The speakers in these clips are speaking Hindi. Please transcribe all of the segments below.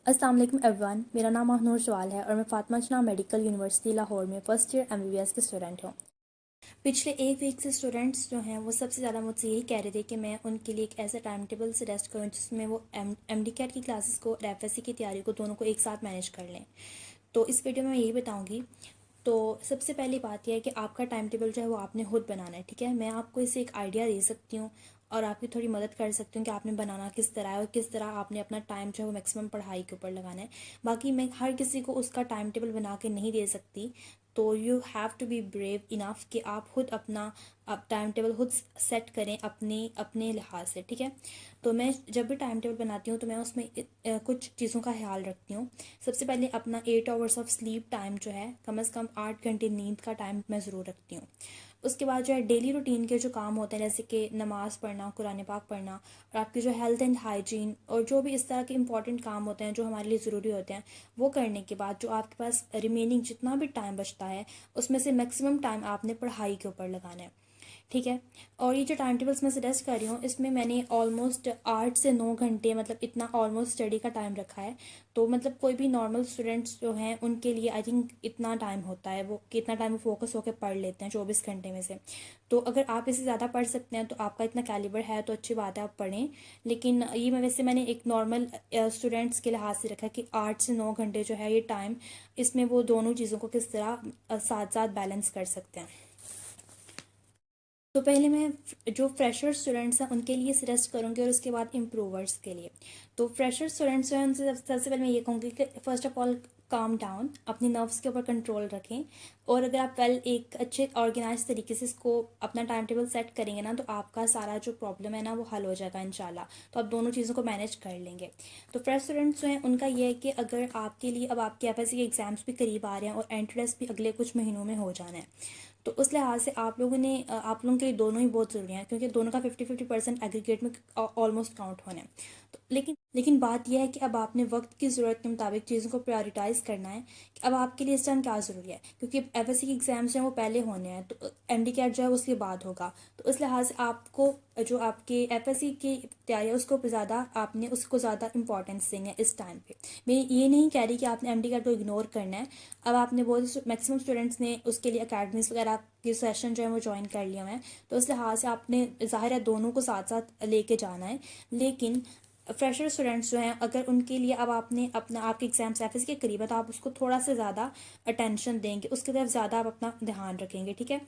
अस्सलाम वालेकुम एवरीवन, मेरा नाम महनूर सवाल है और मैं फातिमा जना मेडिकल यूनिवर्सिटी लाहौर में फ़र्स्ट ईयर एमबीबीएस के स्टूडेंट हूँ। पिछले एक वीक से स्टूडेंट्स जो हैं वो सबसे ज़्यादा मुझसे यही कह रहे थे कि मैं उनके लिए एक ऐसा टाइम टेबल सजेस्ट करूँ जिसमें वो एमडी कैट की क्लासेस को और एफएससी की तैयारी को दोनों को एक साथ मैनेज कर लें। तो इस वीडियो में मैं यही बताऊँगी। तो सबसे पहली बात यह है कि आपका टाइम टेबल जो है वो आपने खुद बनाना है, ठीक है। मैं आपको इसे एक आइडिया दे सकती हूँ और आपकी थोड़ी मदद कर सकती हूँ कि आपने बनाना किस तरह है और किस तरह आपने अपना टाइम जो है वो मैक्सिमम पढ़ाई के ऊपर लगाना है। बाकी मैं हर किसी को उसका टाइम टेबल बना के नहीं दे सकती, तो you have to be brave enough कि आप खुद अपना टाइम टेबल खुद सेट करें अपने अपने लिहाज से, ठीक है। तो मैं जब भी टाइम टेबल बनाती हूँ तो मैं उसमें कुछ चीज़ों का ख्याल रखती हूँ। सबसे पहले अपना 8 आवर्स ऑफ स्लीप टाइम जो है, कम से कम 8 घंटे नींद का टाइम मैं ज़रूर रखती हूँ। उसके बाद जो है डेली रूटीन के जो काम होते हैं जैसे कि नमाज़ पढ़ना, कुरान पाक पढ़ना और आपकी जो हेल्थ एंड हाइजीन और जो भी इस तरह के इंपॉर्टेंट काम होते हैं जो हमारे लिए ज़रूरी होते हैं, वो करने के बाद जो आपके पास रिमेनिंग जितना भी टाइम बचता है उसमें से मैक्सिमम टाइम आपने पढ़ाई के ऊपर लगाना है, ठीक है। और ये जो टाइम टेबल्स मैं सजेस्ट कर रही हूँ इसमें मैंने ऑलमोस्ट 8 से 9 घंटे मतलब इतना ऑलमोस्ट स्टडी का टाइम रखा है। तो मतलब कोई भी नॉर्मल स्टूडेंट्स जो हैं उनके लिए आई थिंक इतना टाइम होता है, वो कितना टाइम वो फोकस होकर पढ़ लेते हैं 24 घंटे में से। तो अगर आप इससे ज़्यादा पढ़ सकते हैं तो आपका इतना कैलिबर है तो अच्छी बात है, आप पढ़ें। लेकिन ये मैं वैसे मैंने एक नॉर्मल स्टूडेंट्स के लिहाज से रखा है कि 8 से 9 घंटे जो है ये टाइम, इसमें वो दोनों चीज़ों को किस तरह साथ साथ बैलेंस कर सकते हैं। तो पहले मैं जो फ्रेशर स्टूडेंट्स हैं उनके लिए सजेस्ट करूँगी और उसके बाद इम्प्रूवर्स के लिए। तो फ्रेशर स्टूडेंट्स जो हैं उनसे सबसे पहले मैं ये कहूँगी कि first of all calm down, अपनी नर्व्स के ऊपर कंट्रोल रखें। और अगर आप एक अच्छे ऑर्गेनाइज तरीके से इसको अपना टाइम टेबल सेट करेंगे ना तो आपका सारा जो प्रॉब्लम है ना वो हल हो जाएगा इंशाल्लाह। तो आप दोनों चीज़ों को मैनेज कर लेंगे। तो फ्रेश स्टूडेंट्स जो हैं उनका ये है कि अगर आपके लिए अब आपके एफएससी के एग्ज़ाम्स भी करीब आ रहे हैं और एंट्रेंस भी अगले कुछ महीनों में हो जाना है, तो उस लिहाज से आप लोगों के लिए दोनों ही बहुत ज़रूरी हैं क्योंकि दोनों का 50-50% एग्रीगेट में ऑलमोस्ट काउंट होना है। तो लेकिन बात यह है कि अब आपने वक्त की ज़रूरत के मुताबिक चीज़ों को प्रायोरिटाइज़ करना है कि अब आपके लिए इस टाइम क्या ज़रूरी है, क्योंकि एफएससी के एग्ज़ाम्स जो हैं वो पहले होने हैं तो एमडी कैट जो है उसके बाद होगा। तो इस लिहाज से आपको जो आपके एफएससी की तैयारी है उसको ज़्यादा आपने उसको ज़्यादा इंपॉर्टेंस देनी है इस टाइम पे। मैं ये नहीं कह रही कि आपने एमडी कैट को इग्नोर करना है। अब आपने बहुत मैक्सिमम स्टूडेंट्स ने उसके लिए अकेडमीज वगैरह के सेशन जो है वो ज्वाइन कर लिए हैं, तो इस लिहाज से आपने ज़ाहिर है दोनों को साथ साथ लेके जाना है। लेकिन फ्रेशर स्टूडेंट्स जो हैं अगर उनके लिए अब आपने अपना आपके एग्जाम्स एफएस के करीब है तो आप उसको थोड़ा सा ज़्यादा अटेंशन देंगे, उसकी तरफ ज़्यादा आप अपना ध्यान रखेंगे, ठीक है।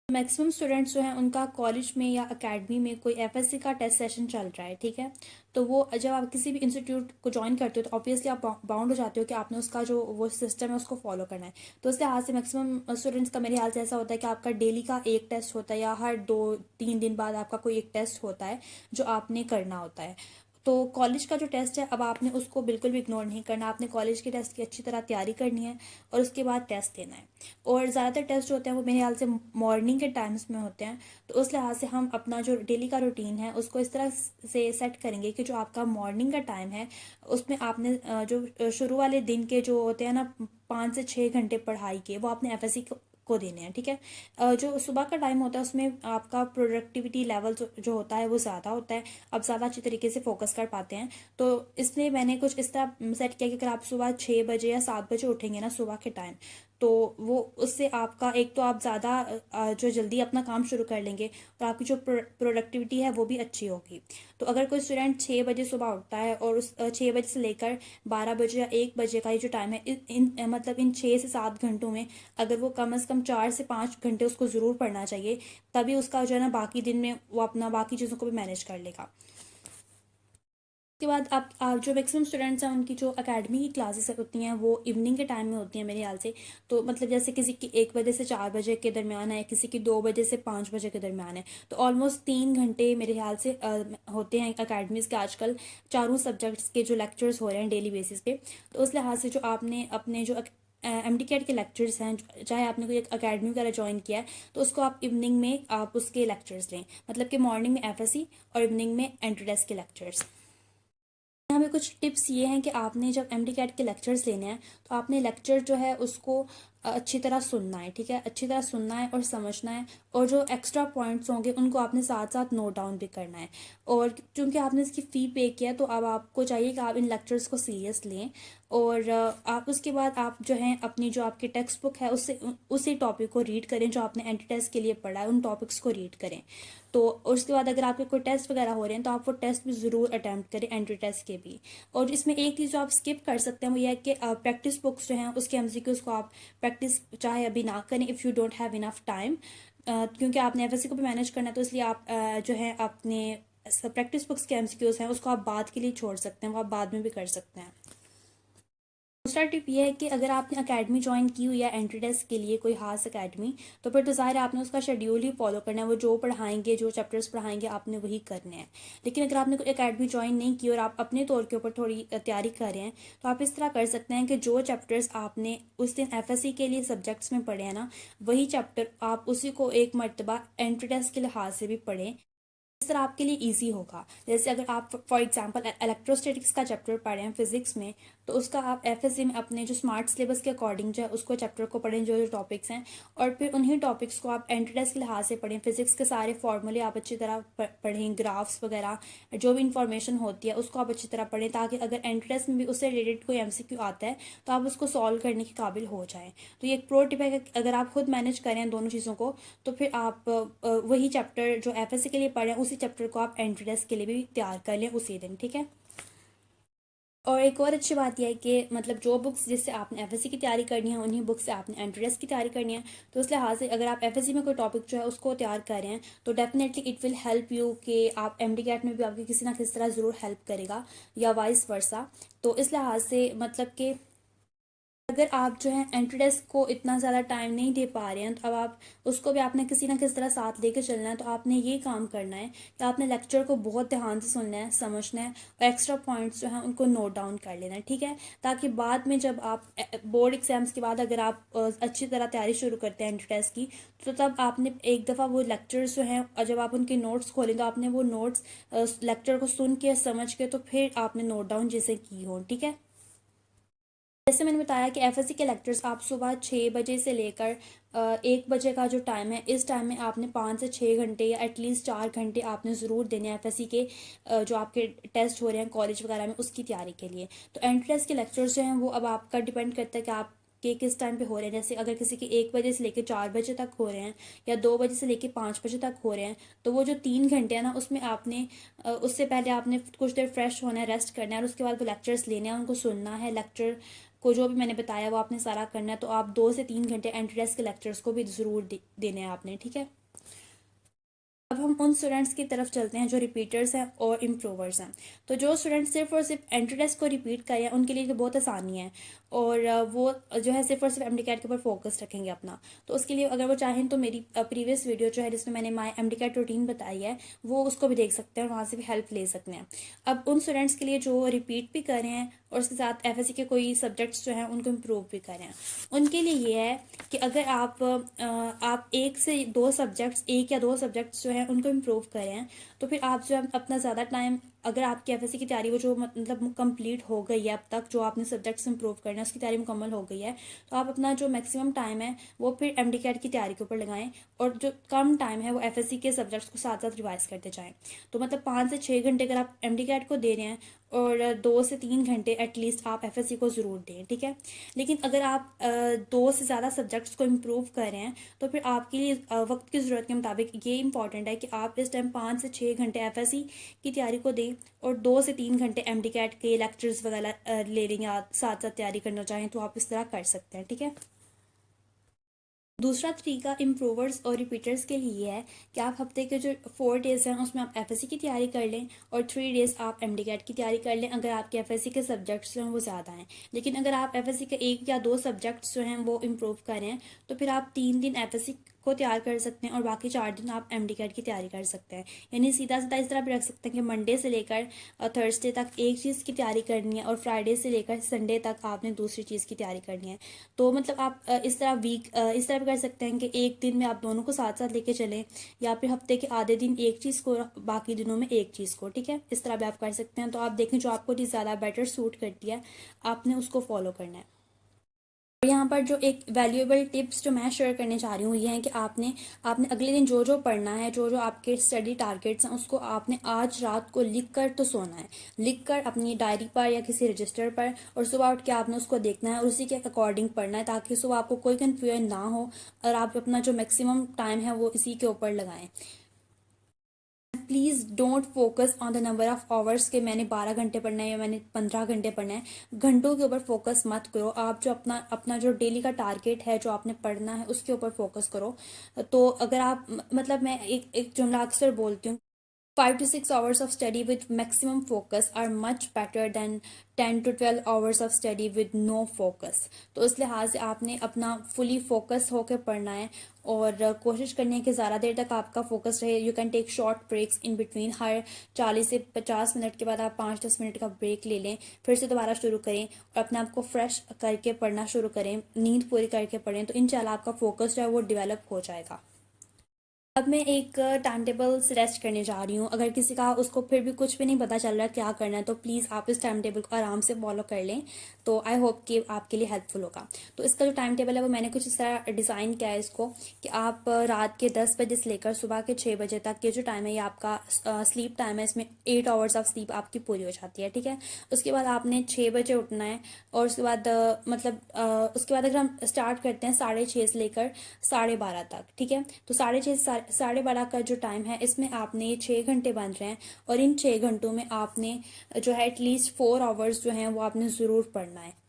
मैक्सिमम स्टूडेंट्स जो हैं उनका कॉलेज में या एकेडमी में कोई एफएससी का टेस्ट सेशन चल रहा है, ठीक है। तो वो जब आप किसी भी इंस्टीट्यूट को ज्वाइन करते हो तो ऑब्वियसली आप बाउंड हो जाते हो कि आपने उसका जो वो सिस्टम है उसको फॉलो करना है। तो उसके हाथ से मैक्सिमम स्टूडेंट्स का मेरे ख्याल से ऐसा होता है कि आपका डेली का एक टेस्ट होता है या हर 2-3 दिन बाद आपका कोई एक टेस्ट होता है जो आपने करना होता है। तो कॉलेज का जो टेस्ट है अब आपने उसको बिल्कुल भी इग्नोर नहीं करना, आपने कॉलेज के टेस्ट की अच्छी तरह तैयारी करनी है और उसके बाद टेस्ट देना है। और ज़्यादातर टेस्ट होते हैं वो मेरे ख्याल से मॉर्निंग के टाइम्स में होते हैं। तो उस लिहाज से हम अपना जो डेली का रूटीन है उसको इस तरह से सेट करेंगे कि जो आपका मॉर्निंग का टाइम है उसमें आपने जो शुरू वाले दिन के जो होते हैं ना 5 से 6 घंटे पढ़ाई के, वो आपने एफएससी को देने हैं, ठीक है। जो सुबह का टाइम होता है उसमें आपका प्रोडक्टिविटी लेवल जो होता है वो ज़्यादा होता है, आप ज़्यादा अच्छी तरीके से फोकस कर पाते हैं। तो इसलिए मैंने कुछ इस तरह सेट किया कि अगर आप सुबह 6 बजे या 7 बजे उठेंगे ना सुबह के टाइम, तो वो उससे आपका एक तो आप ज़्यादा जो जल्दी अपना काम शुरू कर लेंगे और आपकी जो प्रोडक्टिविटी है वो भी अच्छी होगी। तो अगर कोई स्टूडेंट 6 बजे सुबह उठता है और उस 6 बजे से लेकर 12 बजे या 1 बजे का ये जो टाइम है मतलब इन 6 से 7 घंटों में अगर वो कम से कम 4 से 5 घंटे उसको ज़रूर पढ़ना चाहिए, तभी उसका जो है ना बाकी दिन में वो अपना बाकी चीज़ों को भी मैनेज कर लेगा। उसके बाद आप जो मैक्सिमम स्टूडेंट्स हैं उनकी जो एकेडमी की क्लासेस होती हैं वो इवनिंग के टाइम में होती हैं मेरे ख्याल से। तो मतलब जैसे किसी की 1 बजे से 4 बजे के दरमियान है, किसी की 2 बजे से 5 बजे के दरमियान है। तो ऑलमोस्ट 3 घंटे मेरे ख्याल से होते हैं एकेडमीज़ के आजकल चारों सब्जेक्ट्स के जो लेक्चर्स हो रहे हैं डेली बेसिस पे। तो उस लिहाज से जो आपने अपने जो एमडी कैट के लेक्चर्स हैं, चाहे आपने कोई अकेडमी वगैरह ज्वाइन किया है तो उसको आप इवनिंग में आप उसके लेक्चर्स लें, मतलब कि मॉर्निंग में एफएससी और इवनिंग में एंट्रेंस के लेक्चर्स। यहाँ पे कुछ टिप्स ये हैं कि आपने जब एमडी कैट के लेक्चर्स लेने हैं तो आपने लेक्चर जो है उसको अच्छी तरह सुनना है, ठीक है, अच्छी तरह सुनना है और समझना है, और जो एक्स्ट्रा पॉइंट्स होंगे उनको आपने साथ साथ नोट डाउन भी करना है। और क्योंकि आपने इसकी फ़ी पे किया है तो अब आपको चाहिए कि आप इन लेक्चर्स को सीरियस लें, और आप उसके बाद आप जो है अपनी जो आपकी टेक्स्ट बुक है उससे उसी टॉपिक को रीड करें जो आपने एंटी टेस्ट के लिए पढ़ा है, उन टॉपिक्स को रीड करें। तो उसके बाद अगर आपके कोई टेस्ट वगैरह हो रहे हैं तो आप वो टेस्ट भी ज़रूर अटैम्प्ट करें, एंट्री टेस्ट के भी। और इसमें एक चीज़ जो आप स्किप कर सकते हैं वो ये है कि प्रैक्टिस बुक्स जो हैं उसके एमसीक्यूज को आप प्रैक्टिस चाहे अभी ना करें, if you don't have enough time, क्योंकि आपने एफएससी को भी मैनेज करना है, तो इसलिए आप जो है अपने प्रैक्टिस बुक्स के एमसीक्यूज हैं उसको आप बाद के लिए छोड़ सकते हैं, वो आप बाद में भी कर सकते हैं। दूसरा टिप ये है कि अगर आपने अकेडमी ज्वाइन की हुई है एंट्री टेस्ट के लिए, कोई खास अकेडमी, तो फिर तो ज़ाहिर है आपने उसका शेड्यूल ही फॉलो करना है, वो जो पढ़ाएंगे, जो चैप्टर्स पढ़ाएंगे आपने वही करने हैं। लेकिन अगर आपने कोई अकेडमी ज्वाइन नहीं की और आप अपने तौर के ऊपर थोड़ी तैयारी कर रहे हैं, तो आप इस तरह कर सकते हैं कि जो चैप्टर्स आपने उस दिन एफएससी के लिए सब्जेक्ट्स में पढ़े हैं ना, वही चैप्टर आप उसी को एक मरतबा एंट्री टेस्ट के लिहाज से भी पढ़ें। इस तरह आपके लिए इजी होगा। जैसे अगर आप फॉर एग्जांपल इलेक्ट्रोस्टैटिक्स का चैप्टर पढ़े हैं फिजिक्स में, तो उसका आप एफएससी में अपने जो स्मार्ट सिलेबस के अकॉर्डिंग जो है उसको चैप्टर को पढ़ें, जो जो टॉपिक्स हैं, और फिर उन्हीं टॉपिक्स को आप एंट्री टेस्ट के लिहाज से पढ़ें। फिजिक्स के सारे फॉर्मूले आप अच्छी तरह पढ़ें, ग्राफ्स वगैरह जो भी इंफॉर्मेशन होती है उसको आप अच्छी तरह पढ़ें, ताकि अगर एंट्री टेस्ट में भी उससे रिलेटेड कोई एमसीक्यू आता है तो आप उसको सॉल्व करने के काबिल हो जाएं। तो ये एक प्रो टिप है कि अगर आप खुद मैनेज करें दोनों चीज़ों को, तो फिर आप वही चैप्टर जो एफएससी के लिए पढ़ें उसी चैप्टर को आप एंट्री टेस्ट के लिए भी तैयार कर लें उसी दिन, ठीक है। और एक और अच्छी बात यह है कि मतलब जो बुक्स जिससे आपने एफएससी की तैयारी करनी है उन्हीं बुक्स से आपने एंट्री टेस्ट की तैयारी करनी है। तो इस लिहाज से अगर आप एफएससी में कोई टॉपिक जो है उसको तैयार कर रहे हैं तो definitely it will help you कि आप एमडीकैट में भी आपकी किसी ना किसी तरह ज़रूर हेल्प करेगा, या वाइस वर्सा। तो इस लिहाज से मतलब कि अगर आप जो है एंट्री टेस्ट को इतना ज़्यादा टाइम नहीं दे पा रहे हैं, तो अब आप उसको भी आपने किसी ना किसी तरह साथ लेके चलना है। तो आपने ये काम करना है कि आपने लेक्चर को बहुत ध्यान से सुनना है, समझना है, और एक्स्ट्रा पॉइंट्स जो हैं उनको नोट डाउन कर लेना है, ठीक है। ताकि बाद में जब आप बोर्ड एग्जाम्स के बाद अगर आप अच्छी तरह तैयारी शुरू करते हैं एंट्री टेस्ट की, तो तब आपने एक दफ़ा वो लेक्चर्स जो हैं और जब आप उनके नोट्स खोलें तो आपने वो नोट्स लेक्चर को सुन के समझ के तो फिर आपने नोट डाउन जैसे की हो, ठीक है। जैसे मैंने बताया कि एफएससी के लेक्चर्स आप सुबह 6 बजे से लेकर 1 बजे का जो टाइम है, इस टाइम में आपने 5 से 6 घंटे या एटलीस्ट 4 घंटे आपने ज़रूर देने हैं एफएससी के जो आपके टेस्ट हो रहे हैं कॉलेज वगैरह में उसकी तैयारी के लिए। तो एंट्रेंस के लेक्चर्स जो हैं वो अब आपका डिपेंड करता है कि आप के किस टाइम पे हो रहे हैं। जैसे अगर किसी के 1 बजे से लेकर 4 बजे तक हो रहे हैं, या 2 बजे से लेकर 5 बजे तक हो रहे हैं, तो वो जो 3 घंटे हैं ना उसमें आपने उससे पहले आपने कुछ देर फ्रेश होना है, रेस्ट करना है, और उसके बाद वो लेक्चर्स लेने हैं, उनको सुनना है, लेक्चर को जो भी मैंने बताया वो आपने सारा करना है। तो आप 2 से 3 घंटे एंट्री टेस्ट के लेक्चर्स को भी ज़रूर देने हैं आपने, ठीक है। अब हम उन स्टूडेंट्स की तरफ चलते हैं जो रिपीटर्स हैं और इम्प्रूवर्स हैं। तो जो स्टूडेंट्स सिर्फ और सिर्फ एंट्री टेस्ट को रिपीट करें उनके लिए तो बहुत आसानी है, और वो जो है सिर्फ और सिर्फ एमडीकैट के ऊपर फोकस रखेंगे अपना। तो उसके लिए अगर वो चाहें तो मेरी प्रीवियस वीडियो जो है जिसमें मैंने माई एमडीकैट रूटीन बताई है वो उसको भी देख सकते हैं और वहाँ से भी हेल्प ले सकते हैं। अब उन स्टूडेंट्स के लिए जो रिपीट भी कर रहे हैं और उसके साथ एफएससी के कोई सब्जेक्ट्स जो हैं उनको इम्प्रूव भी कर रहे हैं, उनके लिए ये है कि अगर आप 1 से 2 सब्जेक्ट्स, 1 या 2 सब्जेक्ट्स जो हैं उनको इम्प्रूव करें, तो फिर आप जो है अपना ज़्यादा टाइम, अगर आपकी एफएससी की तैयारी वो जो मतलब कंप्लीट हो गई है अब तक, जो आपने सब्जेक्ट्स इंप्रूव करना है उसकी तैयारी मुकम्मल हो गई है, तो आप अपना जो मैक्सिमम टाइम है वो फिर एमडीकैट की तैयारी के ऊपर लगाएं, और जो कम टाइम है वो एफएससी के सब्जेक्ट्स को साथ साथ रिवाइज करते जाएं। तो मतलब 5 से 6 घंटे अगर आप एमडीकैट को दे रहे हैं और 2 से 3 घंटे एटलीस्ट आप एफएससी को ज़रूर दें, ठीक है। लेकिन अगर आप 2 से ज़्यादा सब्जेक्ट्स को इम्प्रूव कर रहे हैं तो फिर आपके लिए वक्त की ज़रूरत के मुताबिक ये इंपॉर्टेंट है कि आप इस टाइम 5 से 6 घंटे एफएससी की तैयारी को दें, और 2 से 3 घंटे एमडीकैट के लेक्चर्स वगैरह ले लें, या साथ साथ तैयारी करना चाहें तो आप इस तरह कर सकते हैं, ठीक है। दूसरा तरीका इम्प्रूवर्स और रिपीटर्स के लिए ये है कि आप हफ्ते के जो 4 डेज़ हैं उसमें आप एफएससी की तैयारी कर लें, और 3 डेज़ आप एमडीकैट की तैयारी कर लें अगर आपके एफएससी के सब्जेक्ट्स जो हैं वो ज़्यादा हैं। लेकिन अगर आप एफएससी के 1 या 2 सब्जेक्ट्स जो हैं वो इम्प्रूव करें तो फिर आप 3 दिन एफएससी को तैयार कर सकते हैं और बाकी 4 दिन आप एमडीकैट की तैयारी कर सकते हैं। यानी सीधा सीधा इस तरह भी रख सकते हैं कि मंडे से लेकर थर्सडे तक एक चीज़ की तैयारी करनी है, और फ्राइडे से लेकर संडे तक आपने दूसरी चीज़ की तैयारी करनी है। तो मतलब आप इस तरह भी कर सकते हैं कि एक दिन में आप दोनों को साथ साथ लेके चलें, या फिर हफ्ते के आधे दिन एक चीज़ को बाकी दिनों में एक चीज़ को, ठीक है। इस तरह भी आप कर सकते हैं। तो आप देखें जो आपको चीज़ ज़्यादा बेटर सूट करती है आपने उसको फॉलो करना है। और यहाँ पर जो एक वैल्यूएबल टिप्स जो मैं शेयर करने चाह रही हूँ ये है कि आपने आपने अगले दिन जो जो पढ़ना है, जो जो आपके स्टडी टारगेट्स हैं, उसको आपने आज रात को लिख कर तो सोना है, लिख कर अपनी डायरी पर या किसी रजिस्टर पर, और सुबह उठ के आपने उसको देखना है और उसी के अकॉर्डिंग पढ़ना है, ताकि सुबह आपको कोई कन्फ्यूजन ना हो और आप अपना जो मैक्सिमम टाइम है वो इसी के ऊपर लगाएं। Please don't focus on the number of hours के मैंने 12 घंटे पढ़ना है या मैंने 15 घंटे पढ़ना है। घंटों के ऊपर फोकस मत करो। आप जो अपना अपना जो डेली का टारगेट है, जो आपने पढ़ना है, उसके ऊपर फोकस करो। तो अगर आप मतलब मैं एक जुमला अक्सर बोलती हूँ, 5 to 6 hours of study with maximum focus are much better than 10 to 12 hours of study with no focus। तो इस लिहाज से आपने अपना फुली फोकस होकर पढ़ना है और कोशिश करनी है कि ज़्यादा देर तक आपका फोकस रहे। You can take short breaks in between, हर 40 से 50 मिनट के बाद आप 5-10 मिनट का ब्रेक ले लें, फिर से दोबारा शुरू करें और अपने आप को फ्रेश करके पढ़ना शुरू करें, नींद पूरी करके पढ़ें, तो इंशाल्लाह आपका फोकस जो है वो डेवलप हो जाएगा। अब मैं एक टाइम टेबल सजेस्ट करने जा रही हूँ। अगर किसी का उसको फिर भी कुछ भी नहीं पता चल रहा क्या करना है, तो प्लीज़ आप इस टाइम टेबल को आराम से फॉलो कर लें, तो आई होप कि आपके लिए हेल्पफुल होगा। तो इसका जो टाइम टेबल है वो मैंने कुछ इस तरह डिज़ाइन किया है इसको, कि आप रात के 10 बजे से लेकर सुबह के 6 बजे तक ये जो टाइम है ये आपका स्लीप टाइम है। इसमें 8 आवर्स ऑफ स्लीप आपकी पूरी हो जाती है, ठीक है। उसके बाद आपने 6 बजे उठना है और उसके बाद उसके बाद अगर हम स्टार्ट करते हैं 6:30 से लेकर 12:30 तक, ठीक है। तो 6:30 से 12:30 का जो टाइम है, इसमें आपने ये 6 घंटे बन रहे हैं और इन 6 घंटों में आपने जो है एटलीस्ट 4 आवर्स जो हैं वो आपने ज़रूर पढ़ना है।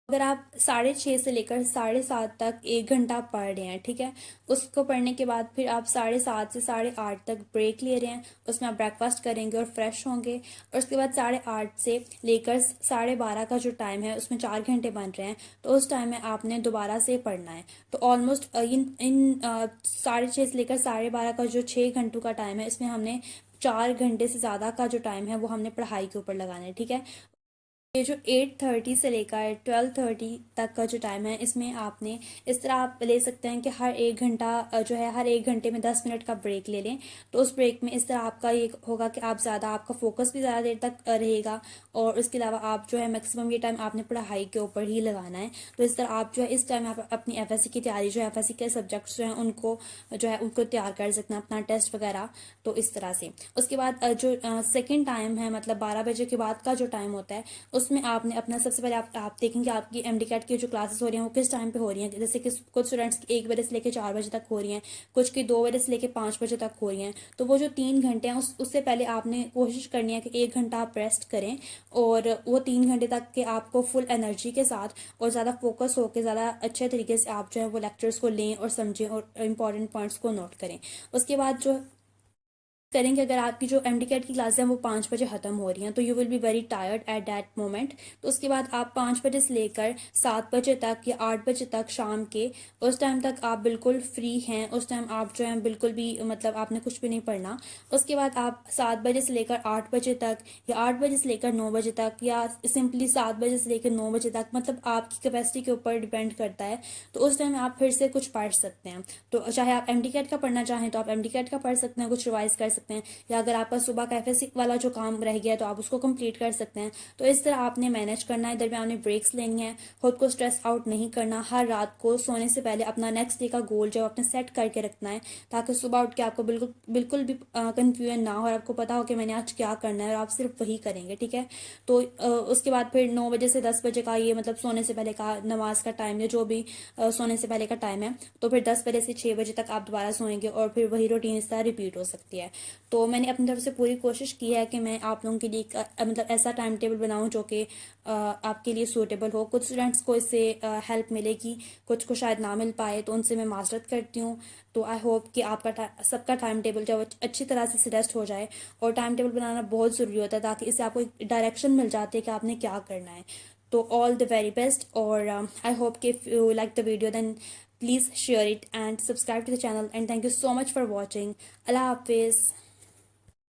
अगर आप 6:30 से लेकर 7:30 तक 1 घंटा पढ़ रहे हैं, ठीक है, उसको पढ़ने के बाद फिर आप 7:30 से 8:30 तक ब्रेक ले रहे हैं, उसमें आप ब्रेकफास्ट करेंगे और फ्रेश होंगे, और उसके बाद 8:30 से लेकर 12:30 का जो टाइम है उसमें 4 घंटे बन रहे हैं, तो उस टाइम में आपने दोबारा से पढ़ना है। तो ऑलमोस्ट इन इन 6:30 से लेकर 12:30 का जो 6 घंटों का टाइम है, इसमें हमने 4 घंटे से ज़्यादा का जो टाइम है वो हमने पढ़ाई के ऊपर लगाना है, ठीक है। ये जो 8:30 से लेकर 12:30 तक का जो टाइम है, इसमें आपने इस तरह आप ले सकते हैं कि हर 1 घंटा जो है, हर 1 घंटे में 10 मिनट का ब्रेक ले लें। तो उस ब्रेक में इस तरह आपका ये होगा कि आप ज़्यादा, आपका फोकस भी ज़्यादा देर तक रहेगा, और उसके अलावा आप जो है मैक्सिमम ये टाइम आपने पढ़ाई के ऊपर ही लगाना है। तो इस तरह आप जो है इस टाइम आप अपनी एफएससी की तैयारी, जो है एफएससी के सब्जेक्ट्स जो हैं उनको जो है उनको तैयार कर सकते हैं, अपना टेस्ट वगैरह। तो इस तरह से उसके बाद जो सेकेंड टाइम है, मतलब 12 बजे के बाद का जो टाइम होता है, उसमें आपने अपना सबसे पहले आप देखेंगे आपकी एमडी कैट की जो क्लासेस हो रही हैं वो किस टाइम पे हो रही हैं। जैसे कि कुछ स्टूडेंट्स की 1 बजे से लेकर 4 बजे तक हो रही हैं, कुछ की 2 बजे से लेकर 5 बजे तक हो रही हैं। तो वो जो 3 घंटे हैं उससे पहले आपने कोशिश करनी है कि 1 घंटा आप रेस्ट करें, और वो 3 घंटे तक के आपको फुल एनर्जी के साथ और ज़्यादा फोकस होकर ज़्यादा अच्छे तरीके से आप जो है वो लेक्चर्स को लें और समझें और इंपॉर्टेंट पॉइंट्स को नोट करें। उसके बाद जो करेंगे, अगर आपकी जो एमडी कैट की क्लासें हैं वो 5 बजे ख़त्म हो रही हैं, तो you will be very tired at that moment. तो उसके बाद आप 5 बजे से लेकर 7 बजे तक या 8 बजे तक शाम के, उस टाइम तक आप बिल्कुल फ्री हैं। उस टाइम आप जो है बिल्कुल भी मतलब आपने कुछ भी नहीं पढ़ना। उसके बाद आप 7 बजे से लेकर 8 बजे तक या 8 बजे से लेकर 9 बजे तक या सिंपली 7 बजे से लेकर 9 बजे तक, मतलब आपकी कैपेसिटी के ऊपर डिपेंड करता है। तो उस टाइम आप फिर से कुछ पढ़ सकते हैं। तो चाहे आप एमडी कैट का पढ़ना चाहें तो आप एमडी कैट का पढ़ सकते हैं, कुछ रिवाइज कर सकते हैं, या अगर आपका सुबह का एफएससी वाला जो काम रह गया तो आप उसको कंप्लीट कर सकते हैं। तो इस तरह आपने मैनेज करना है, दरमियान में ब्रेक्स लेनी है, खुद को स्ट्रेस आउट नहीं करना। हर रात को सोने से पहले अपना नेक्स्ट डे का गोल जो आपने सेट करके रखना है, ताकि सुबह उठ के आपको बिल्कुल बिल्कुल भी कंफ्यूजन ना हो और आपको पता हो कि मैंने आज क्या करना है और आप सिर्फ वही करेंगे, ठीक है। तो उसके बाद फिर 9 बजे से 10 बजे का ये मतलब सोने से पहले का नमाज का टाइम है, जो भी सोने से पहले का टाइम है। तो फिर 10 बजे से 6 बजे तक आप दोबारा सोएंगे और फिर वही रूटीन इस तरह रिपीट हो सकती है। तो मैंने अपनी तरफ से पूरी कोशिश की है कि मैं आप लोगों के लिए मतलब ऐसा टाइम टेबल बनाऊं जो कि आपके लिए सूटेबल हो। कुछ स्टूडेंट्स को इससे हेल्प मिलेगी, कुछ को शायद ना मिल पाए, तो उनसे मैं माजरत करती हूँ। तो आई होप कि आपका सबका टाइम टेबल जो अच्छी तरह से सजेस्ट हो जाए, और टाइम टेबल बनाना बहुत ज़रूरी होता है, ताकि इससे आपको एक डायरेक्शन मिल जाती है कि आपने क्या करना है। तो ऑल द वेरी बेस्ट, और आई होप कि if you like the video then please share it and subscribe to the channel, and thank you so much for watching. Allah Hafiz.